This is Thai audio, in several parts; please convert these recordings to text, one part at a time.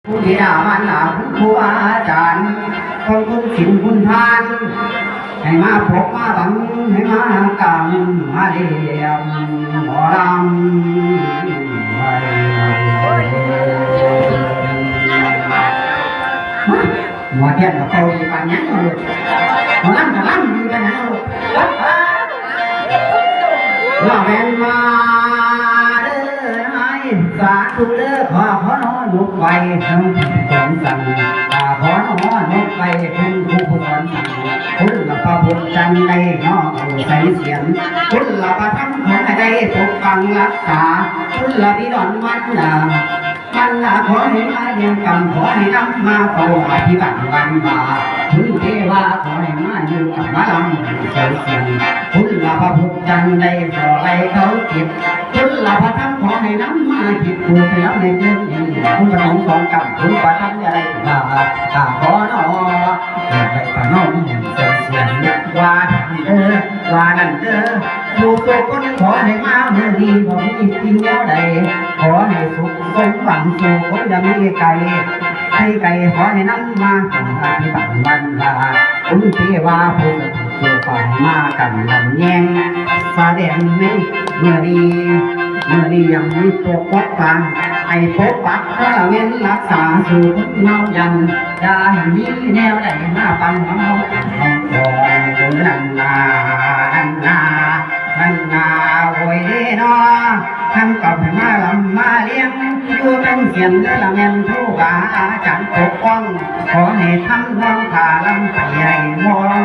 ผู้ที่ด่ามันด่าคุณครูอาจารย์คนคุณสินคุณทานให้มาพบมาบังให้มากำมาเลี้ยงหมอลำหมอเทียนกับเขาดีปัญญาเลยหมอลำกับลำดีปัญญาเลยว่าแม่นมาเด้อไอ้สาธุเด้อขอนอนลุกไว้ทั้งสอนสั่งขอนอนลุกไว้เป็นผู้สอนสั่งคุณละพระพุทธจันทร์ในน้องใส่เสียงคุณละพระธรรมของให้ได้ปกปังรักษาคุณละพี่ดอนมันมันละขอให้มาเรียนกรรมขอให้นำมาเข้าอภิบัติวันมาคุณเทวาขอให้มาอยู่กับมาลำใส่เสียงคุณละพระพุทธจันทร์ได้ขอให้เขาจิตคุณละพระธรรมขอให้นำมาจิตผู้ที่รับในเรื่องนี้คุณประสงค์ของกรรมคุณประทับอะไรว่าขอนอไปประนมใส่เสียงว่าว่านั่นเด้อผู้ตัวคนขอให้มาเมื่อนี้บ่มีสิ่งใดขอให้สุขสมหวังสู่คนยังมีไก่ให้ไก่ขอให้นำมาส่งอภิบัติวันลาคุณเทวาผู้ตัวฝ่ายมากันลำแยงแสดงในเมื่อนี้ยังมีตัวปกปักไอ้ปกปักพระเว้นรักษาสู่คนเมายันได้มีแนวใดมาปังของเราก่อนนันนาโวยเนาะทำกับให้มาลำมาเลี้ยงดูเป็นเสียงและละเมนผู้บาอาจารย์ปกป้องขอให้ทำน้องขาลำไปให้มอง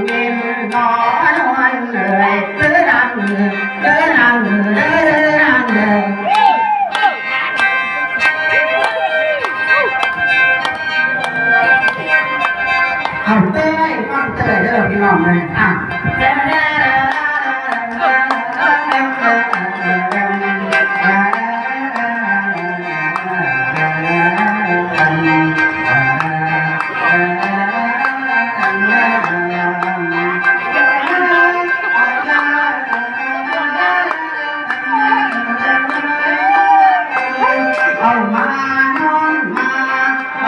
ยิ้มนอนเลยเดินทางเอาเต้ยฟังเต้ยเด้อพี่น้องเลยเอ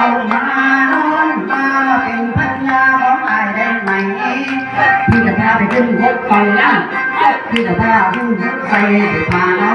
ามานอนมาเป็นพันยาของอายได้ไหมพี่จะพาไปขึ้นรถไฟนะพี่จะพาขึ้นรถไฟไปพาเรา